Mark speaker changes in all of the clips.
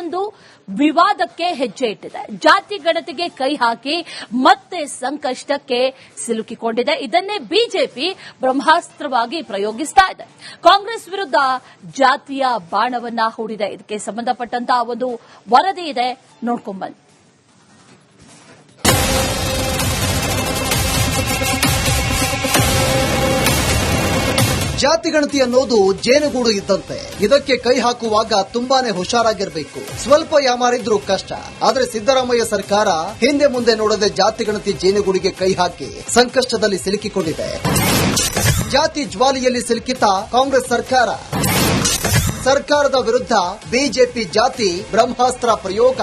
Speaker 1: ಒಂದು ವಿವಾದಕ್ಕೆ ಹೆಜ್ಜೆ ಇಟ್ಟಿದೆ. ಜಾತಿ ಗಣತಿಗೆ ಕೈ ಹಾಕಿ ಮತ್ತೆ ಸಂಕಷ್ಟಕ್ಕೆ ಸಿಲುಕಿಕೊಂಡಿದೆ. ಇದನ್ನೇ ಬಿಜೆಪಿ ಬ್ರಹ್ಮಾಸ್ತ್ರವಾಗಿ ಪ್ರಯೋಗಿಸ್ತಾ ಇದೆ. ಕಾಂಗ್ರೆಸ್ ವಿರುದ್ಧ ಜಾತಿಯ ಬಾಣವನ್ನ ಹೂಡಿದೆ. ಇದಕ್ಕೆ ಸಂಬಂಧಪಟ್ಟಂತಹ ಒಂದು ವರದಿ ಇದೆ, ನೋಡ್ಕೊಂಡ್ಬನ್ನಿ.
Speaker 2: ಜಾತಿಗಣತಿ ಅನ್ನೋದು ಜೇನುಗೂಡು ಇದ್ದಂತೆ. ಇದಕ್ಕೆ ಕೈ ಹಾಕುವಾಗ ತುಂಬಾನೇ ಹುಷಾರಾಗಿರಬೇಕು. ಸ್ವಲ್ಪ ಯಾಮಾರಿದ್ರೂ ಕಷ್ಟ. ಆದ್ರೆ ಸಿದ್ದರಾಮಯ್ಯ ಸರ್ಕಾರ ಹಿಂದೆ ಮುಂದೆ ನೋಡದೆ ಜಾತಿಗಣತಿ ಜೇನುಗೂಡಿಗೆ ಕೈ ಹಾಕಿ ಸಂಕಷ್ಟದಲ್ಲಿ ಸಿಲುಕಿಕೊಂಡಿದೆ. ಜಾತಿ ಜ್ವಾಲೆಯಲ್ಲಿ ಸಿಲುಕಿತ ಕಾಂಗ್ರೆಸ್ ಸರ್ಕಾರದ ವಿರುದ್ಧ ಬಿಜೆಪಿ ಜಾತಿ ಬ್ರಹ್ಮಾಸ್ತ್ರ ಪ್ರಯೋಗ.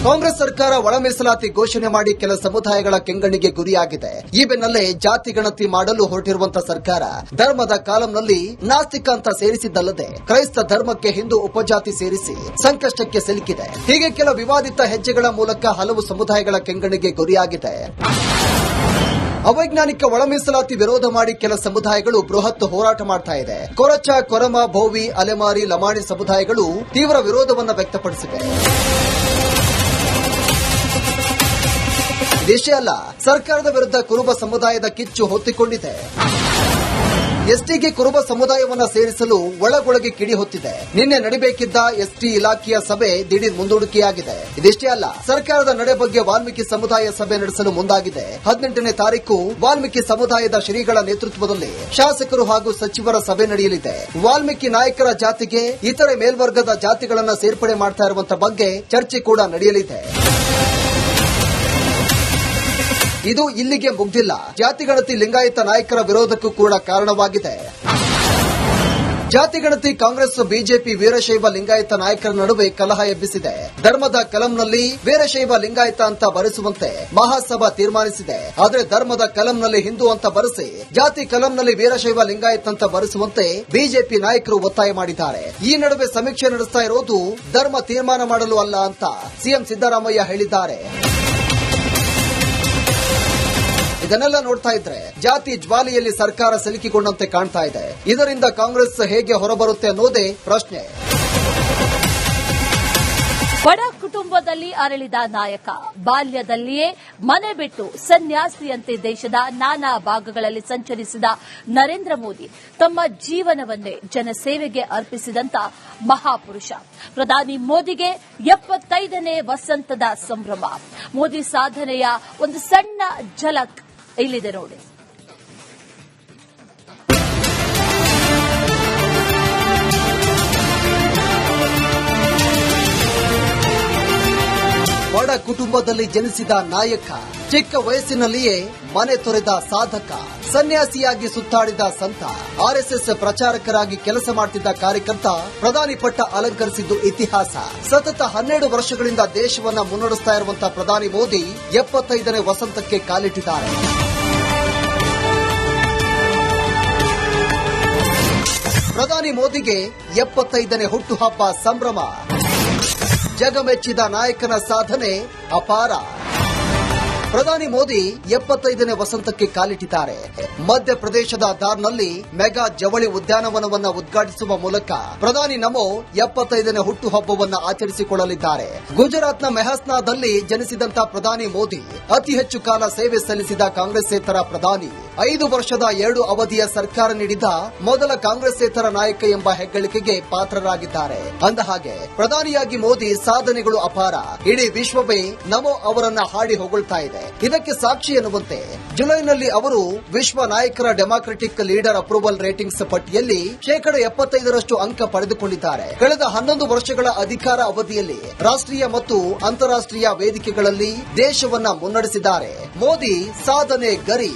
Speaker 2: ಕಾಂಗ್ರೆಸ್ ಸರ್ಕಾರ ಒಳ ಮೀಸಲಾತಿ ಘೋಷಣೆ ಮಾಡಿ ಕೆಲ ಸಮುದಾಯಗಳ ಕೆಂಗಣ್ಣಿಗೆ ಗುರಿಯಾಗಿದೆ. ಈ ಬೆನ್ನಲ್ಲೇ ಜಾತಿ ಗಣತಿ ಮಾಡಲು ಹೊರಟಿರುವಂತಹ ಸರ್ಕಾರ ಧರ್ಮದ ಕಾಲಂನಲ್ಲಿ ನಾಸ್ತಿಕ ಅಂತ ಸೇರಿಸಿದ್ದಲ್ಲದೆ ಕ್ರೈಸ್ತ ಧರ್ಮಕ್ಕೆ ಹಿಂದೂ ಉಪಜಾತಿ ಸೇರಿಸಿ ಸಂಕಷ್ಟಕ್ಕೆ ಸಿಲುಕಿದೆ. ಹೀಗೆ ಕೆಲ ವಿವಾದಿತ ಹೆಜ್ಜೆಗಳ ಮೂಲಕ ಹಲವು ಸಮುದಾಯಗಳ ಕೆಂಗಣ್ಣಿಗೆ ಗುರಿಯಾಗಿದೆ. ಅವೈಜ್ಞಾನಿಕ ಒಳ ಮೀಸಲಾತಿ ವಿರೋಧ ಮಾಡಿ ಕೆಲ ಸಮುದಾಯಗಳು ಬೃಹತ್ ಹೋರಾಟ ಮಾಡ್ತಾ ಇದೆ. ಕೊರಚ, ಕೊರಮ, ಭೋವಿ, ಅಲೆಮಾರಿ, ಲಮಾಣಿ ಸಮುದಾಯಗಳು ತೀವ್ರ ವಿರೋಧವನ್ನು ವ್ಯಕ್ತಪಡಿಸಿವೆ. ಇದಿಷ್ಟೇ ಅಲ್ಲ, ಸರ್ಕಾರದ ವಿರುದ್ಧ ಕುರುಬ ಸಮುದಾಯದ ಕಿಚ್ಚು ಹೊತ್ತಿಕೊಂಡಿದೆ. ಎಸ್ಟಿಗೆ ಕುರುಬ ಸಮುದಾಯವನ್ನ ಸೇರಿಸಲು ಒಳಗೊಳಗೆ ಕಿಡಿ ಹೊತ್ತಿದೆ. ನಿನ್ನೆ ನಡೆಯಬೇಕಿದ್ದ ಎಸ್ಟಿ ಇಲಾಖೆಯ ಸಭೆ ದಿಢೀರ್ ಮುಂದೂಡಿಕೆಯಾಗಿದೆ. ಇದಿಷ್ಟೇ ಅಲ್ಲ, ಸರ್ಕಾರದ ನಡೆ ಬಗ್ಗೆ ವಾಲ್ಮೀಕಿ ಸಮುದಾಯ ಸಭೆ ನಡೆಸಲು ಮುಂದಾಗಿದೆ. 18ನೇ ತಾರೀಕು ವಾಲ್ಮೀಕಿ ಸಮುದಾಯದ ಶ್ರೀಗಳ ನೇತೃತ್ವದಲ್ಲಿ ಶಾಸಕರು ಹಾಗೂ ಸಚಿವರ ಸಭೆ ನಡೆಯಲಿದೆ. ವಾಲ್ಮೀಕಿ ನಾಯಕರ ಜಾತಿಗೆ ಇತರೆ ಮೇಲ್ವರ್ಗದ ಜಾತಿಗಳನ್ನ ಸೇರ್ಪಡೆ ಮಾಡ್ತಾ ಇರುವಂತಹ ಬಗ್ಗೆ ಚರ್ಚೆ ಕೂಡ ನಡೆಯಲಿದೆ. ಇದು ಇಲ್ಲಿಗೆ ಮುಗ್ದಿಲ್ಲ. ಜಾತಿಗಣತಿ ಲಿಂಗಾಯತ ನಾಯಕರ ವಿರೋಧಕ್ಕೂ ಕೂಡ ಕಾರಣವಾಗಿದೆ. ಜಾತಿಗಣತಿ ಕಾಂಗ್ರೆಸ್, ಬಿಜೆಪಿ, ವೀರಶೈವ ಲಿಂಗಾಯತ ನಾಯಕರ ನಡುವೆ ಕಲಹ ಎಬ್ಬಿಸಿದೆ. ಧರ್ಮದ ಕಲಂನಲ್ಲಿ ವೀರಶೈವ ಲಿಂಗಾಯತ ಅಂತ ಬರೆಸುವಂತೆ ಮಹಾಸಭಾ ತೀರ್ಮಾನಿಸಿದೆ. ಆದರೆ ಧರ್ಮದ ಕಲಂನಲ್ಲಿ ಹಿಂದೂ ಅಂತ ಬರೆಸಿ ಜಾತಿ ಕಲಂನಲ್ಲಿ ವೀರಶೈವ ಲಿಂಗಾಯತ್ ಅಂತ ಬರೆಸುವಂತೆ ಬಿಜೆಪಿ ನಾಯಕರು ಒತ್ತಾಯ ಮಾಡಿದ್ದಾರೆ. ಈ ನಡುವೆ ಸಮೀಕ್ಷೆ ನಡೆಸ್ತಾ ಇರೋದು ಧರ್ಮ ತೀರ್ಮಾನ ಮಾಡಲು ಅಲ್ಲ ಅಂತ ಸಿಎಂ ಸಿದ್ದರಾಮಯ್ಯ ಹೇಳಿದ್ದಾರೆ. ಇದನ್ನೆಲ್ಲ ನೋಡ್ತಾ ಇದ್ರೆ ಜಾತಿ ಜ್ವಾಲೆಯಲ್ಲಿ ಸರ್ಕಾರ ಸಿಲುಕಿಕೊಂಡಂತೆ ಕಾಣ್ತಾ ಇದೆ. ಇದರಿಂದ ಕಾಂಗ್ರೆಸ್ ಹೇಗೆ ಹೊರಬರುತ್ತೆ ಅನ್ನೋದೇ ಪ್ರಶ್ನೆ.
Speaker 1: ಬಡ ಕುಟುಂಬದಲ್ಲಿ ಅರಳಿದ ನಾಯಕ, ಬಾಲ್ಯದಲ್ಲಿಯೇ ಮನೆ ಬಿಟ್ಟು ಸನ್ಯಾಸಿಯಂತೆ ದೇಶದ ನಾನಾ ಭಾಗಗಳಲ್ಲಿ ಸಂಚರಿಸಿದ ನರೇಂದ್ರ ಮೋದಿ ತಮ್ಮ ಜೀವನವನ್ನೇ ಜನಸೇವೆಗೆ ಅರ್ಪಿಸಿದಂತ ಮಹಾಪುರುಷ. ಪ್ರಧಾನಿ ಮೋದಿಗೆ 75ನೇ ವಸಂತದ ಸಂಭ್ರಮ. ಮೋದಿ ಸಾಧನೆಯ ಒಂದು ಸಣ್ಣ ಝಲಕ್ ಇಲ್ಲಿದೆ ನೋಡಿ.
Speaker 2: ಬಡ ಕುಟುಂಬದಲ್ಲಿ ಜನಿಸಿದ ನಾಯಕ, ಚಿಕ್ಕ ವಯಸ್ಸಿನಲ್ಲಿಯೇ ಮನೆ ತೊರೆದ ಸಾಧಕ, ಸನ್ಯಾಸಿಯಾಗಿ ಸುತ್ತಾಡಿದ ಸಂತ, ಆರ್ಎಸ್ಎಸ್ ಪ್ರಚಾರಕರಾಗಿ ಕೆಲಸ ಮಾಡುತ್ತಿದ್ದ ಕಾರ್ಯಕರ್ತ, ಪ್ರಧಾನಿ ಪಟ್ಟ ಅಲಂಕರಿಸಿದ್ದು ಇತಿಹಾಸ. ಸತತ 12 ವರ್ಷಗಳಿಂದ ದೇಶವನ್ನ ಮುನ್ನಡೆಸ್ತಾ ಇರುವಂತಹ ಪ್ರಧಾನಿ ಮೋದಿ 75ನೇ ವಸಂತಕ್ಕೆ ಕಾಲಿಟ್ಟಿದ್ದಾರೆ. ಪ್ರಧಾನಿ ಮೋದಿಗೆ 75ನೇ ಹುಟ್ಟುಹಬ್ಬ ಸಂಭ್ರಮ. ಜಗಮೆಚ್ಚಿದ ನಾಯಕನ ಸಾಧನೆ ಅಪಾರ. ಪ್ರಧಾನಿ ಮೋದಿ 75ನೇ ವಸಂತಕ್ಕೆ ಕಾಲಿಟ್ಟಿದ್ದಾರೆ. ಮಧ್ಯಪ್ರದೇಶದ ದಾರ್ನಲ್ಲಿ ಮೆಗಾ ಜವಳಿ ಉದ್ಯಾನವನವನ್ನು ಉದ್ಘಾಟಿಸುವ ಮೂಲಕ ಪ್ರಧಾನಿ ನಮೋ 75ನೇ ಹುಟ್ಟುಹಬ್ಬವನ್ನು ಆಚರಿಸಿಕೊಳ್ಳಲಿದ್ದಾರೆ. ಗುಜರಾತ್ನ ಮೆಹಸ್ನಾದಲ್ಲಿ ಜನಿಸಿದಂತಹ ಪ್ರಧಾನಿ ಮೋದಿ ಅತಿ ಹೆಚ್ಚು ಕಾಲ ಸೇವೆ ಸಲ್ಲಿಸಿದ ಕಾಂಗ್ರೆಸ್ಸೇತರ ಪ್ರಧಾನಿ. 5 ವರ್ಷದ 2 ಅವಧಿಯ ಸರ್ಕಾರ ನೀಡಿದ ಮೊದಲ ಕಾಂಗ್ರೆಸ್ಸೇತರ ನಾಯಕ ಎಂಬ ಹೆಗ್ಗಳಿಕೆಗೆ ಪಾತ್ರರಾಗಿದ್ದಾರೆ. ಅಂದಹಾಗೆ ಪ್ರಧಾನಿಯಾಗಿ ಮೋದಿ ಸಾಧನೆಗಳು ಅಪಾರ. ಇಡೀ ವಿಶ್ವವೇ ನಮೋ ಅವರನ್ನ ಹಾಡಿ ಹೊಗಳ್ತಾ ಇದೆ. ಇದಕ್ಕೆ ಸಾಕ್ಷಿ ಎನ್ನುವಂತೆ ಜುಲೈನಲ್ಲಿ ಅವರು ವಿಶ್ವ ನಾಯಕರ ಡೆಮಾಕ್ರೆಟಿಕ್ ಲೀಡರ್ ಅಪ್ರೂವಲ್ ರೇಟಿಂಗ್ಸ್ ಪಟ್ಟಿಯಲ್ಲಿ 75% ಅಂಕ ಪಡೆದುಕೊಂಡಿದ್ದಾರೆ. ಕಳೆದ 11 ವರ್ಷಗಳ ಅಧಿಕಾರ ಅವಧಿಯಲ್ಲಿ ರಾಷ್ಟ್ರೀಯ ಮತ್ತು ಅಂತಾರಾಷ್ಟ್ರೀಯ ವೇದಿಕೆಗಳಲ್ಲಿ ದೇಶವನ್ನ ಮುನ್ನಡೆಸಿದ್ದಾರೆ. ಮೋದಿ ಸಾಧನೆ ಗರಿ.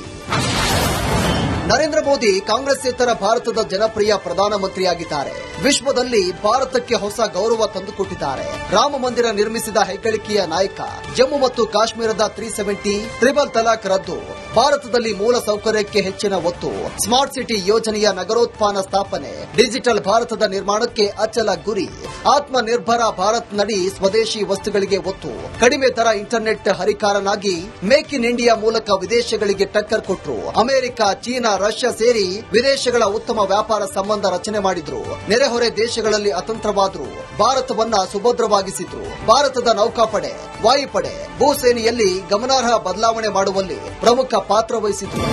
Speaker 2: ನರೇಂದ್ರ ಮೋದಿ ಕಾಂಗ್ರೆಸ್ಸೇತರ ಭಾರತದ ಜನಪ್ರಿಯ ಪ್ರಧಾನಮಂತ್ರಿಯಾಗಿದ್ದಾರೆ. ವಿಶ್ವದಲ್ಲಿ ಭಾರತಕ್ಕೆ ಹೊಸ ಗೌರವ ತಂದುಕೊಟ್ಟಿದ್ದಾರೆ. ರಾಮ ಮಂದಿರ ನಿರ್ಮಿಸಿದ ಹೆಗ್ಗಳಿಕೆಯ ನಾಯಕ. ಜಮ್ಮು ಮತ್ತು ಕಾಶ್ಮೀರದ 370 ಟ್ರಿಬಲ್ ತಲಾಕ್ ರದ್ದು. ಭಾರತದಲ್ಲಿ ಮೂಲ ಸೌಕರ್ಯಕ್ಕೆ ಹೆಚ್ಚಿನ ಒತ್ತು, ಸ್ಮಾರ್ಟ್ ಸಿಟಿ ಯೋಜನೆಯ ನಗರೋತ್ಥಾನ ಸ್ಥಾಪನೆ, ಡಿಜಿಟಲ್ ಭಾರತದ ನಿರ್ಮಾಣಕ್ಕೆ ಅಚಲ ಗುರಿ, ಆತ್ಮ ನಿರ್ಭರ ಭಾರತ್ ನಡಿ ಸ್ವದೇಶಿ ವಸ್ತುಗಳಿಗೆ ಒತ್ತು, ಕಡಿಮೆ ದರ ಇಂಟರ್ನೆಟ್ ಹರಿಕಾರನಾಗಿ ಮೇಕ್ ಇನ್ ಇಂಡಿಯಾ ಮೂಲಕ ವಿದೇಶಗಳಿಗೆ ಟಕ್ಕರ್ ಕೊಟ್ಟರು. ಅಮೆರಿಕ, ಚೀನಾ, ರಷ್ಯಾ ಸೇರಿ ವಿದೇಶಗಳ ಉತ್ತಮ ವ್ಯಾಪಾರ ಸಂಬಂಧ ರಚನೆ ಮಾಡಿದ್ರು. ನೆರೆಹೊರೆ ದೇಶಗಳಲ್ಲಿ ಅತಂತ್ರವಾದ್ರು. ಭಾರತವನ್ನ ಸುಭದ್ರವಾಗಿಸಿದ್ರು. ಭಾರತದ ನೌಕಾಪಡೆ, ವಾಯುಪಡೆ, ಭೂಸೇನೆಯಲ್ಲಿ ಗಮನಾರ್ಹ ಬದಲಾವಣೆ ಮಾಡುವಲ್ಲಿ ಪ್ರಮುಖ ಪಾತ್ರ ವಹಿಸಿದ್ರು.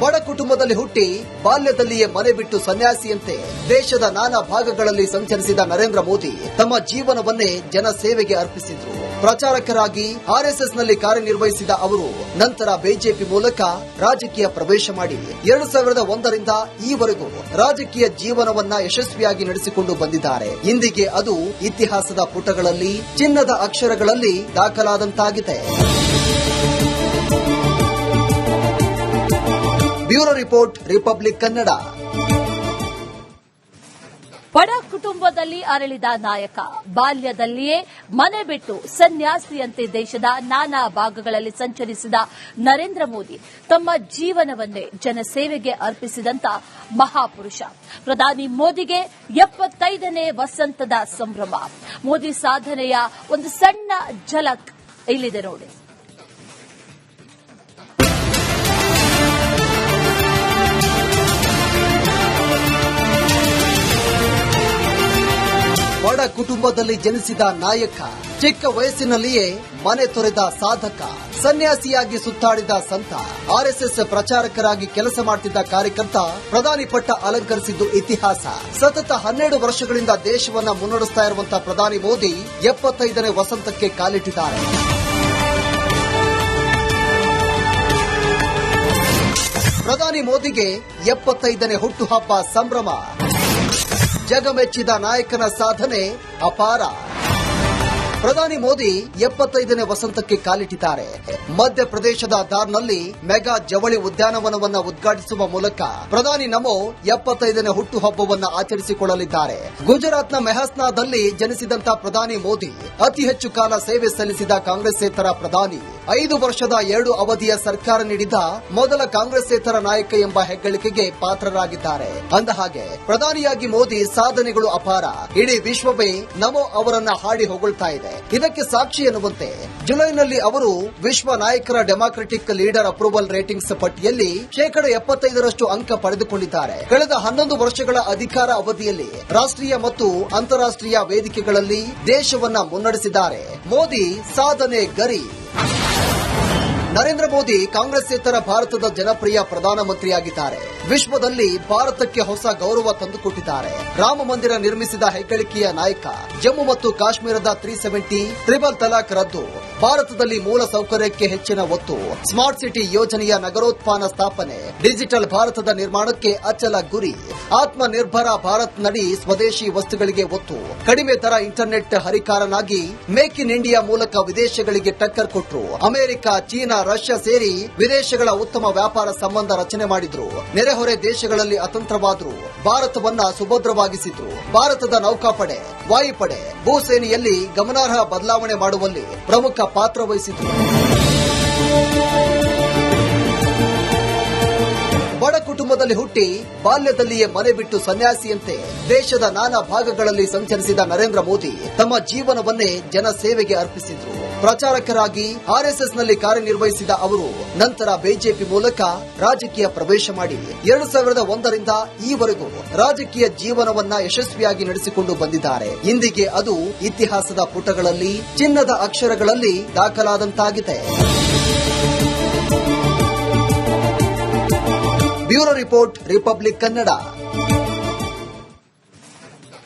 Speaker 2: ಬಡ ಕುಟುಂಬದಲ್ಲಿ ಹುಟ್ಟಿ ಬಾಲ್ಯದಲ್ಲಿಯೇ ಮನೆ ಬಿಟ್ಟು ಸನ್ಯಾಸಿಯಂತೆ ದೇಶದ ನಾನಾ ಭಾಗಗಳಲ್ಲಿ ಸಂಚರಿಸಿದ ನರೇಂದ್ರ ಮೋದಿ ತಮ್ಮ ಜೀವನವನ್ನೇ ಜನಸೇವೆಗೆ ಅರ್ಪಿಸಿದ್ರು. ಪ್ರಚಾರಕರಾಗಿ ಆರ್ಎಸ್ಎಸ್ನಲ್ಲಿ ಕಾರ್ಯನಿರ್ವಹಿಸಿದ ಅವರು ನಂತರ ಬಿಜೆಪಿ ಮೂಲಕ ರಾಜಕೀಯ ಪ್ರವೇಶ ಮಾಡಿ 2001ರಿಂದ ಈವರೆಗೂ ರಾಜಕೀಯ ಜೀವನವನ್ನ ಯಶಸ್ವಿಯಾಗಿ ನಡೆಸಿಕೊಂಡು ಬಂದಿದ್ದಾರೆ. ಇಂದಿಗೆ ಅದು ಇತಿಹಾಸದ ಪುಟಗಳಲ್ಲಿ ಚಿನ್ನದ ಅಕ್ಷರಗಳಲ್ಲಿ ದಾಖಲಾದಂತಾಗಿದೆ. Bureau report, Republic Kannada.
Speaker 1: ಬಡ ಕುಟುಂಬದಲ್ಲಿ ಅರಳಿದ ನಾಯಕ, ಬಾಲ್ಯದಲ್ಲಿಯೇ ಮನೆ ಬಿಟ್ಟು ಸನ್ಯಾಸಿಯಂತೆ ದೇಶದ ನಾನಾ ಭಾಗಗಳಲ್ಲಿ ಸಂಚರಿಸಿದ ನರೇಂದ್ರ ಮೋದಿ ತಮ್ಮ ಜೀವನವನ್ನೇ ಜನಸೇವೆಗೆ ಅರ್ಪಿಸಿದಂತ ಮಹಾಪುರುಷ. ಪ್ರಧಾನಿ ಮೋದಿಗೆ 75ನೇ ವಸಂತದ ಸಂಭ್ರಮ. ಮೋದಿ ಸಾಧನೆಯ ಒಂದು ಸಣ್ಣ ಝಲಕ್ ಇಲ್ಲಿದೆ ನೋಡಿ.
Speaker 2: ಬಡ ಕುಟುಂಬದಲ್ಲಿ ಜನಿಸಿದ ನಾಯಕ, ಚಿಕ್ಕ ವಯಸ್ಸಿನಲ್ಲಿಯೇ ಮನೆ ತೊರೆದ ಸಾಧಕ, ಸನ್ಯಾಸಿಯಾಗಿ ಸುತ್ತಾಡಿದ ಸಂತ, ಆರ್ಎಸ್ಎಸ್ ಪ್ರಚಾರಕರಾಗಿ ಕೆಲಸ ಮಾಡುತ್ತಿದ್ದ ಕಾರ್ಯಕರ್ತ, ಪ್ರಧಾನಿ ಪಟ್ಟ ಅಲಂಕರಿಸಿದ್ದು ಇತಿಹಾಸ. ಸತತ 12 ವರ್ಷಗಳಿಂದ ದೇಶವನ್ನ ಮುನ್ನಡೆಸ್ತಾ ಇರುವಂತಹ ಪ್ರಧಾನಿ ಮೋದಿ 75ನೇ ವಸಂತಕ್ಕೆ ಕಾಲಿಟ್ಟಿದ್ದಾರೆ. ಪ್ರಧಾನಿ ಮೋದಿಗೆ 75ನೇ ಹುಟ್ಟುಹಬ್ಬ ಸಂಭ್ರಮ. ಜಗಮೆಚ್ಚಿದ ನಾಯಕನ ಸಾಧನೆ ಅಪಾರ. ಪ್ರಧಾನಿ ಮೋದಿ 75ನೇ ವಸಂತಕ್ಕೆ ಕಾಲಿಟ್ಟಿದ್ದಾರೆ. ಮಧ್ಯಪ್ರದೇಶದ ದಾರ್ನಲ್ಲಿ ಮೆಗಾ ಜವಳಿ ಉದ್ಯಾನವನವನ್ನು ಉದ್ಘಾಟಿಸುವ ಮೂಲಕ ಪ್ರಧಾನಿ ನಮೋ 75ನೇ ಹುಟ್ಟುಹಬ್ಬವನ್ನು ಆಚರಿಸಿಕೊಳ್ಳಲಿದ್ದಾರೆ. ಗುಜರಾತ್ನ ಮೆಹಸ್ನಾದಲ್ಲಿ ಜನಿಸಿದಂತ ಪ್ರಧಾನಿ ಮೋದಿ ಅತಿ ಹೆಚ್ಚು ಕಾಲ ಸೇವೆ ಸಲ್ಲಿಸಿದ ಕಾಂಗ್ರೆಸ್ಸೇತರ ಪ್ರಧಾನಿ. 5 ವರ್ಷದ 2 ಅವಧಿಯ ಸರ್ಕಾರ ನೀಡಿದ ಮೊದಲ ಕಾಂಗ್ರೆಸ್ಸೇತರ ನಾಯಕ ಎಂಬ ಹೆಗ್ಗಳಿಕೆಗೆ ಪಾತ್ರರಾಗಿದ್ದಾರೆ. ಅಂದಹಾಗೆ ಪ್ರಧಾನಿಯಾಗಿ ಮೋದಿ ಸಾಧನೆಗಳು ಅಪಾರ. ಇಡೀ ವಿಶ್ವವೇ ನಮೋ ಅವರನ್ನ ಹಾಡಿ ಹೊಗಳ್ತಾ ಇದೆ. ಇದಕ್ಕೆ ಸಾಕ್ಷಿ ಎನ್ನುವಂತೆ ಜುಲೈನಲ್ಲಿ ಅವರು ವಿಶ್ವ ನಾಯಕರ ಡೆಮಾಕ್ರೆಟಿಕ್ ಲೀಡರ್ ಅಪ್ರೂವಲ್ ರೇಟಿಂಗ್ಸ್ ಪಟ್ಟಿಯಲ್ಲಿ 75% ಅಂಕ ಪಡೆದುಕೊಂಡಿದ್ದಾರೆ. ಕಳೆದ 11 ವರ್ಷಗಳ ಅಧಿಕಾರ ಅವಧಿಯಲ್ಲಿ ರಾಷ್ಟ್ರೀಯ ಮತ್ತು ಅಂತಾರಾಷ್ಟ್ರೀಯ ವೇದಿಕೆಗಳಲ್ಲಿ ದೇಶವನ್ನ ಮುನ್ನಡೆಸಿದ್ದಾರೆ. ಮೋದಿ ಸಾಧನೆ ಗರಿ. ನರೇಂದ್ರ ಮೋದಿ ಕಾಂಗ್ರೆಸ್ಸೇತರ ಭಾರತದ ಜನಪ್ರಿಯ ಪ್ರಧಾನಮಂತ್ರಿಯಾಗಿದ್ದಾರೆ. ವಿಶ್ವದಲ್ಲಿ ಭಾರತಕ್ಕೆ ಹೊಸ ಗೌರವ ತಂದುಕೊಟ್ಟಿದ್ದಾರೆ. ರಾಮ ಮಂದಿರ ನಿರ್ಮಿಸಿದ ಹೆಗ್ಗಳಿಕೆಯ ನಾಯಕ. ಜಮ್ಮು ಮತ್ತು ಕಾಶ್ಮೀರದ 370 ಟ್ರಿಬಲ್ ತಲಾಕ್ ರದ್ದು. ಭಾರತದಲ್ಲಿ ಮೂಲ ಸೌಕರ್ಯಕ್ಕೆ ಹೆಚ್ಚಿನ ಒತ್ತು, ಸ್ಮಾರ್ಟ್ ಸಿಟಿ ಯೋಜನೆಯ ನಗರೋತ್ಥಾನ ಸ್ಥಾಪನೆ, ಡಿಜಿಟಲ್ ಭಾರತದ ನಿರ್ಮಾಣಕ್ಕೆ ಅಚಲ ಗುರಿ, ಆತ್ಮ ನಿರ್ಭರ ಭಾರತ್ ನಡಿ ಸ್ವದೇಶಿ ವಸ್ತುಗಳಿಗೆ ಒತ್ತು, ಕಡಿಮೆ ದರ ಇಂಟರ್ನೆಟ್ ಹರಿಕಾರನಾಗಿ ಮೇಕ್ ಇನ್ ಇಂಡಿಯಾ ಮೂಲಕ ವಿದೇಶಗಳಿಗೆ ಟಕ್ಕರ್ ಕೊಟ್ಟರು. ಅಮೆರಿಕ, ಚೀನಾ, ರಷ್ಯಾ ಸೇರಿ ವಿದೇಶಗಳ ಉತ್ತಮ ವ್ಯಾಪಾರ ಸಂಬಂಧ ರಚನೆ ಮಾಡಿದ್ರು. ನೆರೆಹೊರೆ ದೇಶಗಳಲ್ಲಿ ಅತಂತ್ರವಾದ್ರು. ಭಾರತವನ್ನ ಸುಭದ್ರವಾಗಿಸಿದ್ರು. ಭಾರತದ ನೌಕಾಪಡೆ, ವಾಯುಪಡೆ, ಭೂಸೇನೆಯಲ್ಲಿ ಗಮನಾರ್ಹ ಬದಲಾವಣೆ ಮಾಡುವಲ್ಲಿ ಪ್ರಮುಖ ಪಾತ್ರ ವಹಿಸಿದ್ರು. ಬಡ ಕುಟುಂಬದಲ್ಲಿ ಹುಟ್ಟಿ ಬಾಲ್ಯದಲ್ಲಿಯೇ ಮನೆ ಬಿಟ್ಟು ಸನ್ಯಾಸಿಯಂತೆ ದೇಶದ ನಾನಾ ಭಾಗಗಳಲ್ಲಿ ಸಂಚರಿಸಿದ ನರೇಂದ್ರ ಮೋದಿ ತಮ್ಮ ಜೀವನವನ್ನೇ ಜನಸೇವೆಗೆ ಅರ್ಪಿಸಿದ್ರು. ಪ್ರಚಾರಕರಾಗಿ ಆರ್ಎಸ್ಎಸ್ನಲ್ಲಿ ಕಾರ್ಯನಿರ್ವಹಿಸಿದ ಅವರು ನಂತರ ಬಿಜೆಪಿ ಮೂಲಕ ರಾಜಕೀಯ ಪ್ರವೇಶ ಮಾಡಿ 2001ರಿಂದ ಈವರೆಗೂ ರಾಜಕೀಯ ಜೀವನವನ್ನ ಯಶಸ್ವಿಯಾಗಿ ನಡೆಸಿಕೊಂಡು ಬಂದಿದ್ದಾರೆ. ಇಂದಿಗೆ ಅದು ಇತಿಹಾಸದ ಪುಟಗಳಲ್ಲಿ ಚಿನ್ನದ ಅಕ್ಷರಗಳಲ್ಲಿ ದಾಖಲಾದಂತಾಗಿದೆ. Bureau report, Republic Kannada.